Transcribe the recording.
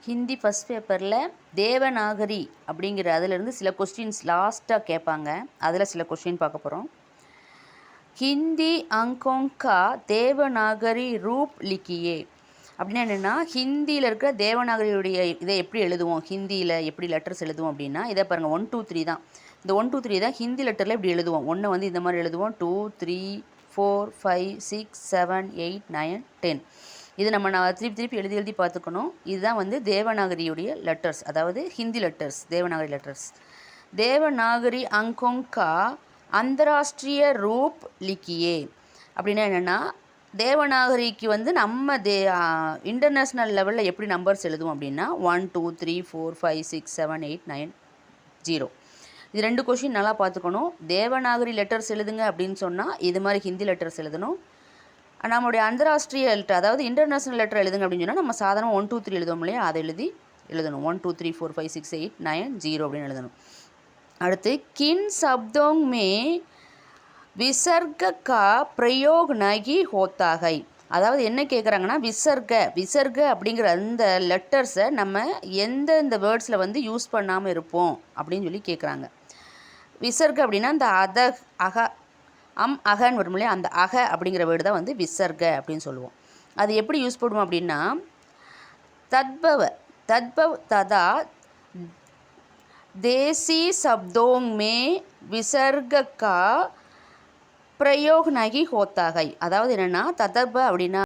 Hindi first பேப்பரில் தேவநாகரி அப்படிங்கிற அதிலிருந்து சில கொஸ்டின்ஸ் லாஸ்ட்டாக கேட்பாங்க. அதில் சில கொஸ்டின் பார்க்க போகிறோம். ஹிந்தி அங்கோங்கா தேவநாகரி ரூப் லிக்கியே அப்படின்னா என்னென்னா, ஹிந்தியில் இருக்கிற தேவநாகரியுடைய இதை எப்படி எழுதுவோம், ஹிந்தியில் எப்படி லெட்டர்ஸ் எழுதுவோம் அப்படின்னா, இதை பாருங்கள் 1 2 3 தான். இந்த 1 2 3 தான் ஹிந்தி லெட்டரில் இப்படி எழுதுவோம். ஒன்று வந்து இந்த மாதிரி எழுதுவோம், 2 3 4 5 6 7 8 9 10. இது நம்ம திருப்பி எழுதி பார்த்துக்கணும். இதுதான் வந்து தேவநாகரியுடைய லெட்டர்ஸ், அதாவது ஹிந்தி லெட்டர்ஸ், தேவநாகரி லெட்டர்ஸ். தேவநாகரி அங்கோங்கா அந்தராஷ்ட்ரிய ரூப் லிக்கியே அப்படின்னா என்னென்னா, தேவநாகரிக்கு வந்து நம்ம இன்டர்நேஷ்னல் லெவலில் எப்படி நம்பர்ஸ் எழுதுவோம் அப்படின்னா 1 2 3 4 5 6 7 8 9 0. இது 2 கொஷின் நல்லா பார்த்துக்கணும். தேவநாகரி லெட்டர்ஸ் எழுதுங்க அப்படின்னு சொன்னால் இது மாதிரி ஹிந்தி லெட்டர்ஸ் எழுதணும். நம்மளுடைய அந்தராஷ்ட்ரிய லெட்டர், அதாவது இன்டர்நேஷ்னல் லெட்டர் எழுதுங்க அப்படின்னு சொன்னால் நம்ம சாதாரண 1 2 3 எழுதுவோம் இல்லையா, அதை எழுதணும். 1 2 3 4 5 6 8 9 0 அப்படின்னு எழுதணும். அடுத்து கின் சப்தோங் மே விசர்க கா பிரயோக் நகி ஹோத்தாகை, அதாவது என்ன கேட்குறாங்கன்னா, விசர்க அப்படிங்கிற அந்த லெட்டர்ஸை நம்ம எந்தெந்த வேர்ட்ஸில் வந்து யூஸ் பண்ணாமல் இருப்போம் அப்படின்னு சொல்லி கேட்குறாங்க. விசர்க அப்படின்னா இந்த அகன்னு வரும் இல்லையா, அந்த அப்படிங்கிற வேர்டு தான் வந்து விசர்க அப்படின்னு சொல்லுவோம். அது எப்படி யூஸ் பண்ணுவோம் அப்படின்னா, தத்பவ் ததா தேசி சப்தோங் மே விசர்க கா பிரயோக் நகி ஹோத்தாகை, அதாவது என்னென்னா ததர்ப அப்படின்னா